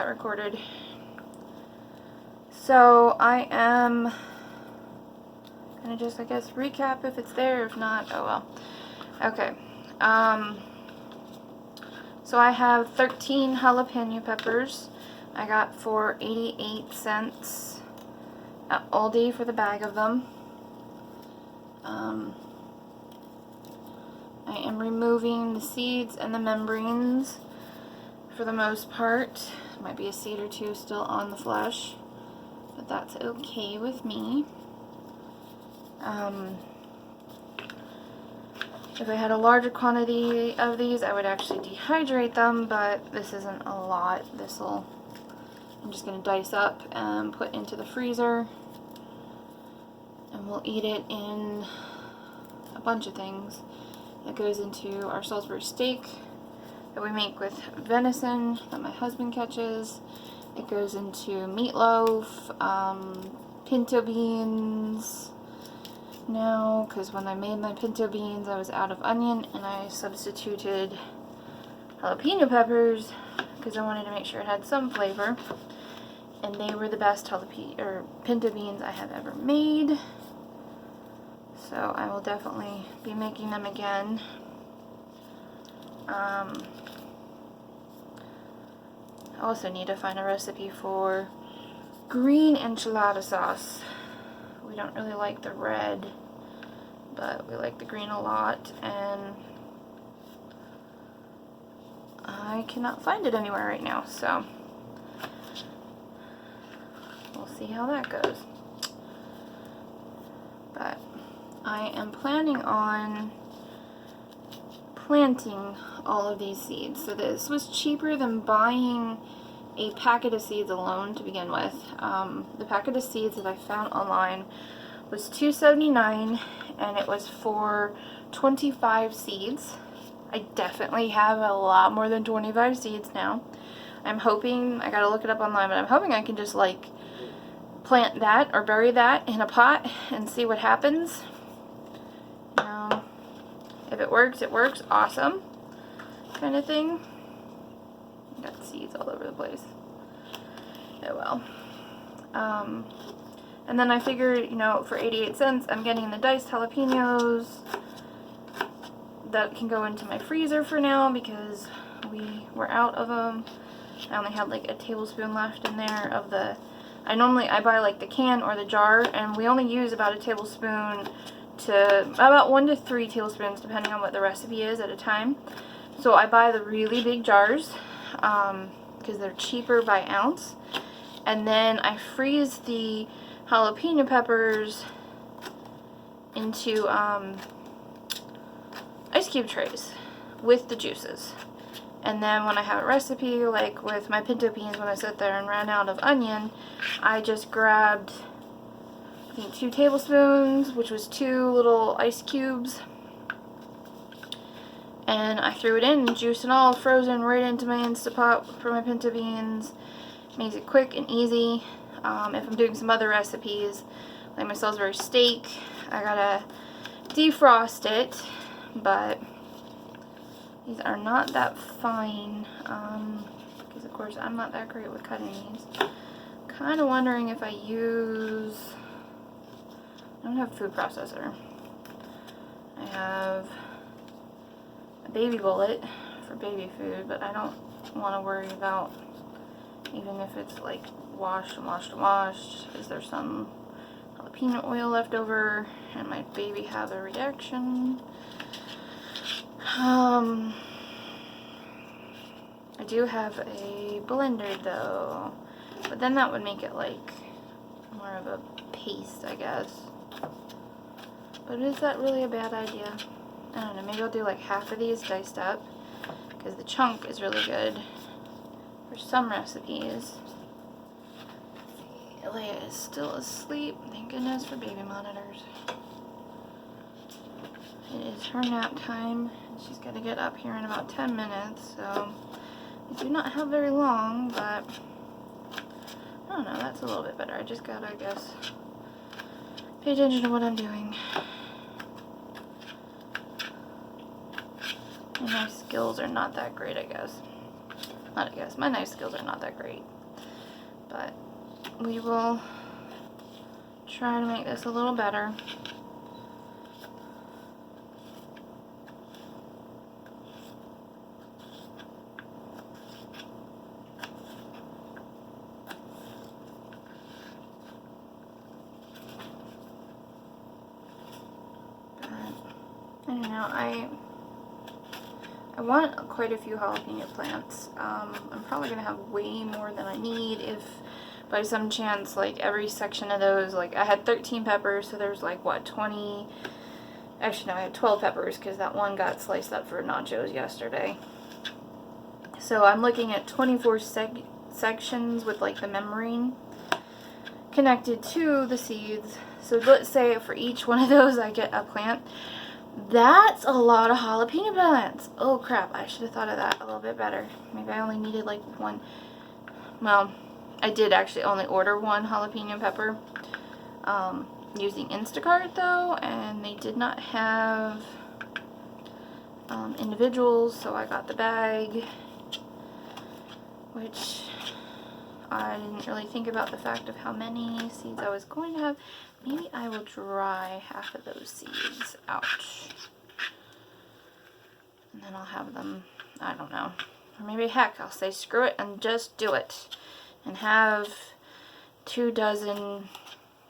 that recorded. So I am gonna just, I guess, recap if it's there. If not, oh well. Okay. So I have 13 jalapeno peppers. I got for 88 cents at Aldi for the bag of them. I am removing the seeds and the membranes for the most part. Might be a seed or two still on the flesh, but that's okay with me. If I had a larger quantity of these, I would actually dehydrate them, but this isn't a lot. I'm just going to dice up and put into the freezer, and we'll eat it in a bunch of things. It goes into our Salisbury steak that we make with venison that my husband catches. It goes into meatloaf, pinto beans now, because when I made my pinto beans I was out of onion and I substituted jalapeno peppers because I wanted to make sure it had some flavor, and they were the best pinto beans I have ever made. So I will definitely be making them again. I also need to find a recipe for green enchilada sauce. We don't really like the red, but we like the green a lot, and I cannot find it anywhere right now, so we'll see how that goes. But I am planning on planting all of these seeds. So this was cheaper than buying a packet of seeds alone to begin with. The packet of seeds that I found online was $2.79, and it was for 25 seeds. I definitely have a lot more than 25 seeds now. I'm hoping, I gotta look it up online, but I'm hoping I can just like plant that or bury that in a pot and see what happens. If it works, awesome, kind of thing. Got seeds all over the place. Oh well. And then I figured, for 88 cents, I'm getting the diced jalapenos. That can go into my freezer for now because we were out of them. I only had like a tablespoon left in there of the, I buy like the can or the jar, and we only use about a tablespoon to about 1 to 3 tablespoons depending on what the recipe is at a time. So I buy the really big jars because they're cheaper by ounce, and then I freeze the jalapeno peppers into ice cube trays with the juices. And then when I have a recipe, like with my pinto beans, when I sat there and ran out of onion, I just grabbed, I think, 2 tablespoons, which was 2 little ice cubes, and I threw it in, juice and all, frozen, right into my Instapot for my pinto beans. Makes it quick and easy. If I'm doing some other recipes, like my Salisbury steak, I gotta defrost it, but these are not that fine, because of course I'm not that great with cutting these. Kind of wondering if I don't have a food processor. I have a baby bullet for baby food, but I don't want to worry about, even if it's like washed, is there some jalapeno oil left over and my baby have a reaction. I do have a blender though, but then that would make it like more of a paste, I guess. But is that really a bad idea? I don't know, maybe I'll do like half of these diced up, because the chunk is really good for some recipes. Leia is still asleep. Thank goodness for baby monitors. It is her nap time. She's got to get up here in about 10 minutes, so I do not have very long, but I don't know, that's a little bit better. I just gotta, I guess, pay attention to what I'm doing. And my skills are not that great, I guess. Not I guess. My knife skills are not that great. But we will try to make this a little better. I don't know, I want quite a few jalapeno plants. I'm probably going to have way more than I need if by some chance, like, every section of those, like, I had 13 peppers, so there's, like, what, 20, actually, no, I had 12 peppers, because that one got sliced up for nachos yesterday. So I'm looking at 24 sections with, like, the membrane connected to the seeds. So let's say for each one of those I get a plant. That's a lot of jalapeno plants. Oh crap, I should have thought of that a little bit better. Maybe I only needed like one. Well, I did actually only order one jalapeno pepper using Instacart though, and they did not have individuals, so I got the bag, which I didn't really think about the fact of how many seeds I was going to have. Maybe I will dry half of those seeds out. And then I'll have them, I don't know. Or maybe heck, I'll say screw it and just do it. And have 24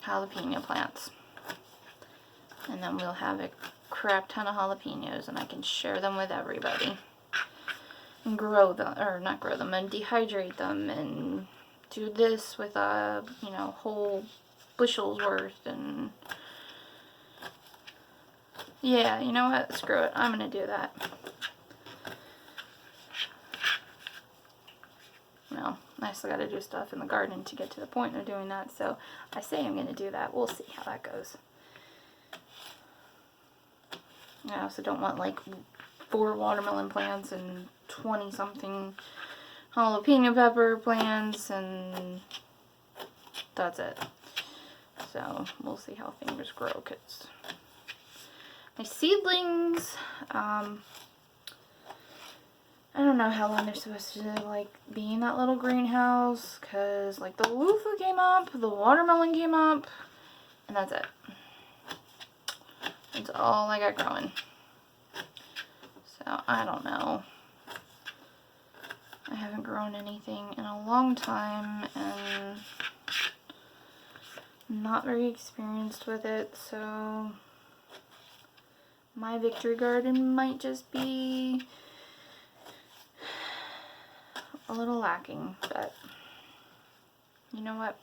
jalapeno plants. And then we'll have a crap ton of jalapenos and I can share them with everybody. And grow them, or not grow them, and dehydrate them and do this with a, you know, whole bushels worth. And yeah, you know what, screw it, I'm gonna do that. Well, I still gotta do stuff in the garden to get to the point of doing that, so I say I'm gonna do that. We'll see how that goes. I also don't want like 4 watermelon plants and 20 something jalapeno pepper plants, and that's it. So we'll see how things grow, because my seedlings, I don't know how long they're supposed to like be in that little greenhouse, because like the loofah came up, the watermelon came up, and that's it. That's all I got growing. So I don't know. I haven't grown anything in a long time, and I'm not very experienced with it, so my victory garden might just be a little lacking, but you know what?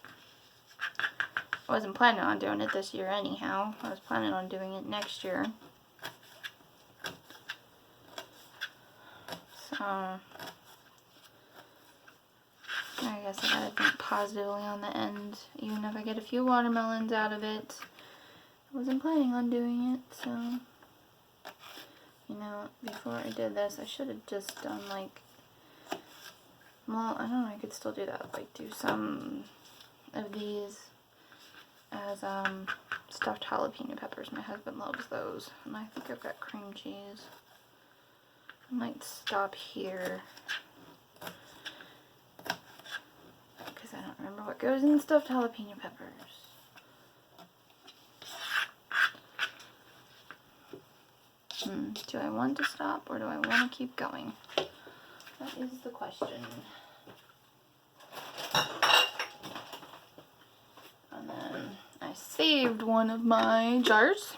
I wasn't planning on doing it this year anyhow. I was planning on doing it next year. So I guess I gotta think positively on the end, even if I get a few watermelons out of it. I wasn't planning on doing it, so, you know, before I did this, I should have just done, like, well, I don't know, I could still do that, like, do some of these as, stuffed jalapeno peppers. My husband loves those, and I think I've got cream cheese. I might stop here, because I don't remember what goes in stuffed jalapeno peppers. Do I want to stop, or do I want to keep going? That is the question. And then I saved one of my jars.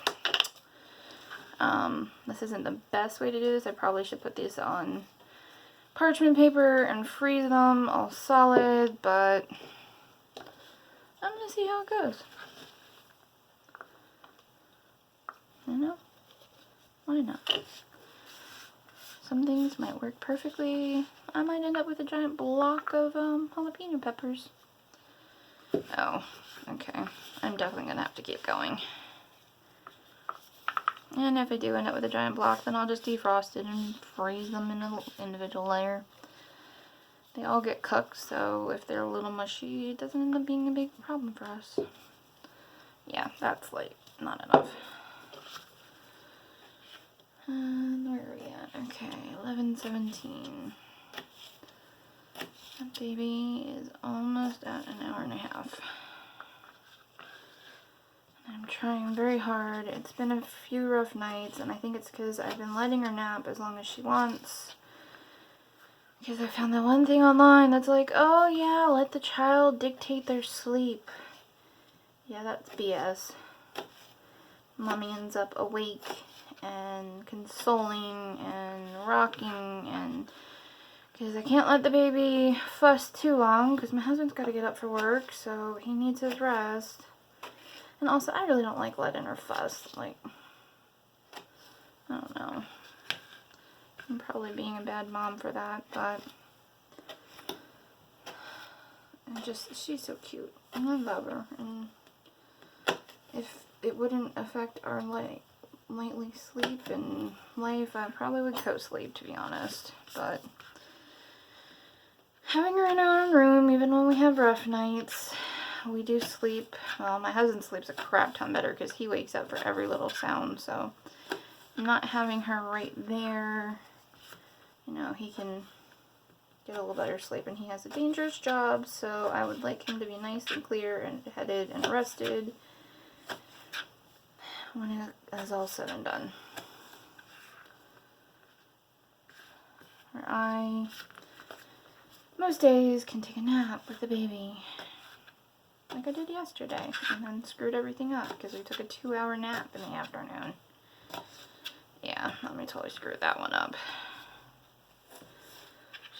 This isn't the best way to do this. I probably should put these on parchment paper and freeze them all solid, but I'm gonna see how it goes. You know? Why not? Some things might work perfectly. I might end up with a giant block of jalapeno peppers. Oh, okay. I'm definitely gonna have to keep going. And if I do end up with a giant block, then I'll just defrost it and freeze them in an individual layer. They all get cooked, so if they're a little mushy, it doesn't end up being a big problem for us. Yeah, that's like not enough. And where are we at? Okay, 11:17. That baby is almost at an hour and a half. I'm trying very hard. It's been a few rough nights, and I think it's because I've been letting her nap as long as she wants. Because I found that one thing online that's like, oh yeah, let the child dictate their sleep. Yeah, that's BS. Mommy ends up awake and consoling and rocking, and because I can't let the baby fuss too long because my husband's got to get up for work, so he needs his rest. And also, I really don't like letting her fuss. Like, I don't know. I'm probably being a bad mom for that, but she's so cute, and I love her. And if it wouldn't affect our nightly sleep and life, I probably would co-sleep, to be honest. But having her in our own room, even when we have rough nights, we do sleep. Well, my husband sleeps a crap ton better because he wakes up for every little sound, so not having her right there, you know, he can get a little better sleep, and he has a dangerous job, so I would like him to be nice and clear and headed and rested when it is all said and done. Where I, most days, can take a nap with the baby, like I did yesterday, and then screwed everything up because we took a 2-hour nap in the afternoon. Yeah, Mommy totally screwed that one up.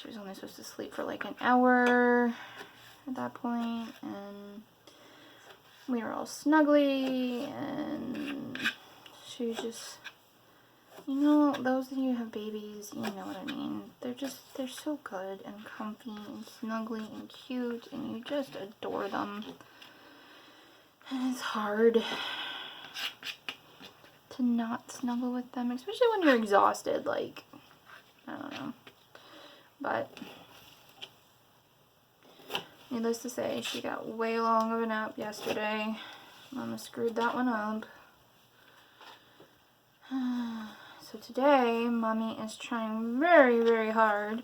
She was only supposed to sleep for like an hour at that point, and we were all snuggly, and she was just, you know, those of you who have babies, you know what I mean. They're so good and comfy and snuggly and cute, and you just adore them. And it's hard to not snuggle with them, especially when you're exhausted, like, I don't know. But needless to say, she got way long of a nap yesterday. Mama screwed that one up. So today, Mommy is trying very, very hard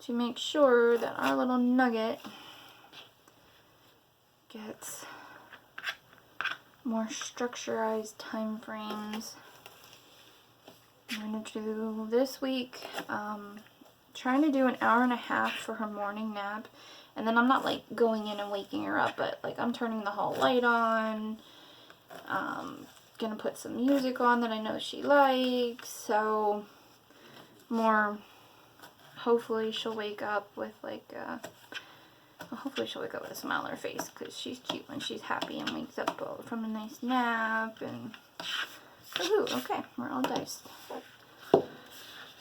to make sure that our little nugget gets more structurized time frames. I'm going to do this week, trying to do an hour and a half for her morning nap. And then I'm not like going in and waking her up, but like I'm turning the hall light on. Gonna put some music on that I know she likes. So more, hopefully she'll wake up with like hopefully she'll wake up with a smile on her face, because she's cute when she's happy and wakes up from a nice nap. And woohoo, okay, we're all diced.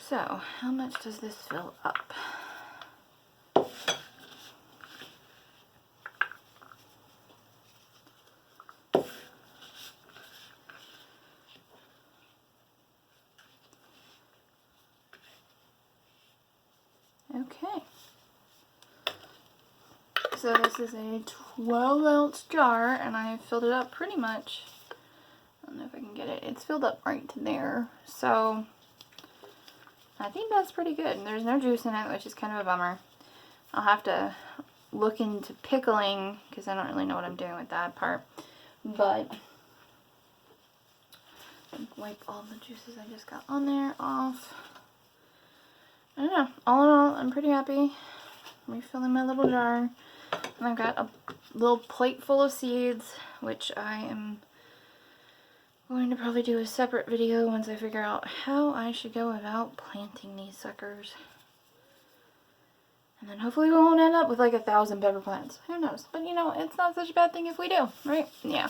So how much does this fill up? Okay, so this is a 12-ounce jar, and I filled it up pretty much. I don't know if I can get it. It's filled up right to there, so I think that's pretty good. And there's no juice in it, which is kind of a bummer. I'll have to look into pickling, because I don't really know what I'm doing with that part. But wipe all the juices I just got on there off. I don't know. All in all, I'm pretty happy. Refilling my little jar. And I've got a little plate full of seeds, which I am going to probably do a separate video once I figure out how I should go about planting these suckers. And then hopefully we won't end up with like 1,000 pepper plants. Who knows? But you know, it's not such a bad thing if we do, right? Yeah.